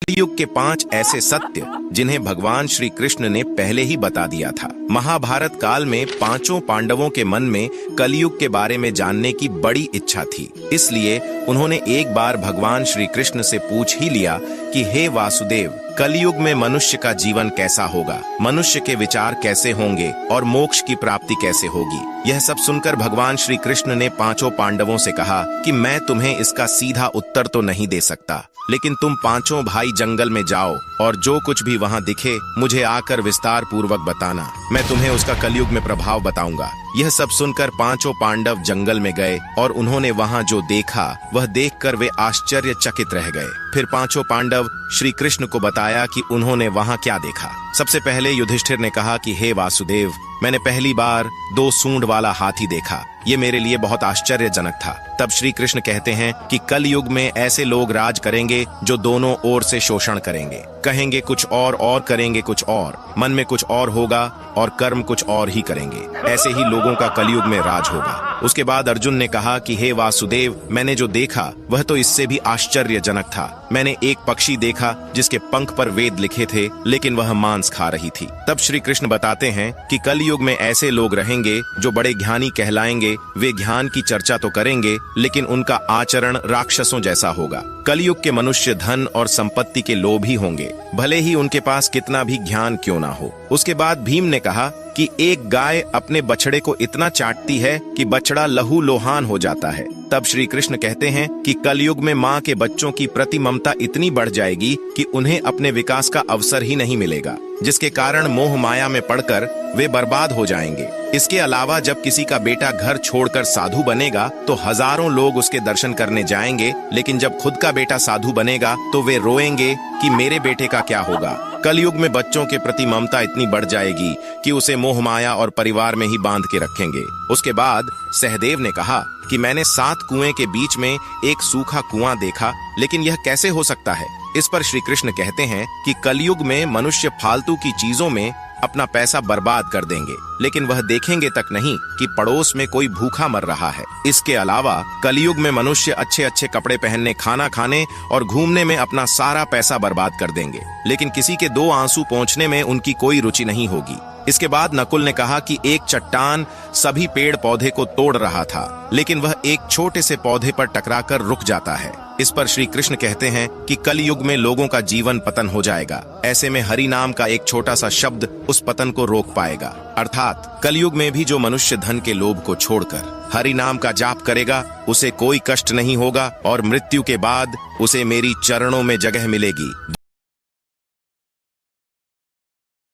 कलयुग के 5 ऐसे सत्य जिन्हें भगवान श्री कृष्ण ने पहले ही बता दिया था। महाभारत काल में पांचों पांडवों के मन में कलयुग के बारे में जानने की बड़ी इच्छा थी, इसलिए उन्होंने एक बार भगवान श्री कृष्ण से पूछ ही लिया कि हे वासुदेव, कलयुग में मनुष्य का जीवन कैसा होगा, मनुष्य के विचार कैसे होंगे और मोक्ष की प्राप्ति कैसे होगी। यह सब सुनकर भगवान श्री कृष्ण ने पांचों पांडवों से कहा कि मैं तुम्हें इसका सीधा उत्तर तो नहीं दे सकता, लेकिन तुम पांचों भाई जंगल में जाओ और जो कुछ भी वहां दिखे मुझे आकर विस्तार पूर्वक बताना, मैं तुम्हें उसका कलयुग में प्रभाव बताऊंगा। यह सब सुनकर पांचों पांडव जंगल में गए और उन्होंने वहां जो देखा वह देखकर वे आश्चर्यचकित रह गए। फिर पांचों पांडव श्री कृष्ण को बताया कि उन्होंने वहां क्या देखा। सबसे पहले युधिष्ठिर ने कहा कि हे वासुदेव, मैंने पहली बार 2 सूंड वाला हाथी देखा, ये मेरे लिए बहुत आश्चर्यजनक था। तब श्री कृष्ण कहते हैं कि कल युग में ऐसे लोग राज करेंगे जो दोनों ओर से शोषण करेंगे, कहेंगे कुछ और करेंगे कुछ और, मन में कुछ और होगा और कर्म कुछ और ही करेंगे। ऐसे ही लोगों का कलयुग में राज होगा। उसके बाद अर्जुन ने कहा कि हे वासुदेव, मैंने जो देखा वह तो इससे भी आश्चर्यजनक था। मैंने एक पक्षी देखा जिसके पंख पर वेद लिखे थे, लेकिन वह मांस खा रही थी। तब श्री कृष्ण बताते हैं कि कलयुग में ऐसे लोग रहेंगे जो बड़े ज्ञानी कहलाएंगे, वे ज्ञान की चर्चा तो करेंगे लेकिन उनका आचरण राक्षसों जैसा होगा। कलयुग के मनुष्य धन और संपत्ति के लोभी होंगे, भले ही उनके पास कितना भी ज्ञान क्यों ना हो। उसके बाद भीम ने कहा कि एक गाय अपने बछड़े को इतना चाटती है कि बछड़ा लहू लोहान हो जाता है। तब श्री कृष्ण कहते हैं कि कलयुग में माँ के बच्चों की प्रति ममता इतनी बढ़ जाएगी कि उन्हें अपने विकास का अवसर ही नहीं मिलेगा, जिसके कारण मोह माया में पड़कर वे बर्बाद हो जाएंगे। इसके अलावा जब किसी का बेटा घर छोड़कर साधु बनेगा तो हजारों लोग उसके दर्शन करने जाएंगे, लेकिन जब खुद का बेटा साधु बनेगा तो वे रोएंगे कि मेरे बेटे का क्या होगा। कलयुग में बच्चों के प्रति ममता इतनी बढ़ जाएगी कि उसे मोह माया और परिवार में ही बांध के रखेंगे। उसके बाद सहदेव ने कहा कि मैंने 7 कुएं के बीच में एक सूखा कुआं देखा, लेकिन यह कैसे हो सकता है। इस पर श्री कृष्ण कहते हैं कि कलयुग में मनुष्य फालतू की चीजों में अपना पैसा बर्बाद कर देंगे, लेकिन वह देखेंगे तक नहीं कि पड़ोस में कोई भूखा मर रहा है। इसके अलावा कलयुग में मनुष्य अच्छे अच्छे कपड़े पहनने, खाना खाने और घूमने में अपना सारा पैसा बर्बाद कर देंगे, लेकिन किसी के 2 आंसू पोंछने में उनकी कोई रुचि नहीं होगी। इसके बाद नकुल ने कहा कि एक चट्टान सभी पेड़ पौधे को तोड़ रहा था, लेकिन वह एक छोटे से पौधे पर टकराकर रुक जाता है। इस पर श्री कृष्ण कहते हैं कि कलयुग में लोगों का जीवन पतन हो जाएगा। ऐसे में हरि नाम का एक छोटा सा शब्द उस पतन को रोक पाएगा। अर्थात कलयुग में भी जो मनुष्य धन के लोभ को छोड़कर हरि नाम का जाप करेगा उसे कोई कष्ट नहीं होगा और मृत्यु के बाद उसे मेरी चरणों में जगह मिलेगी।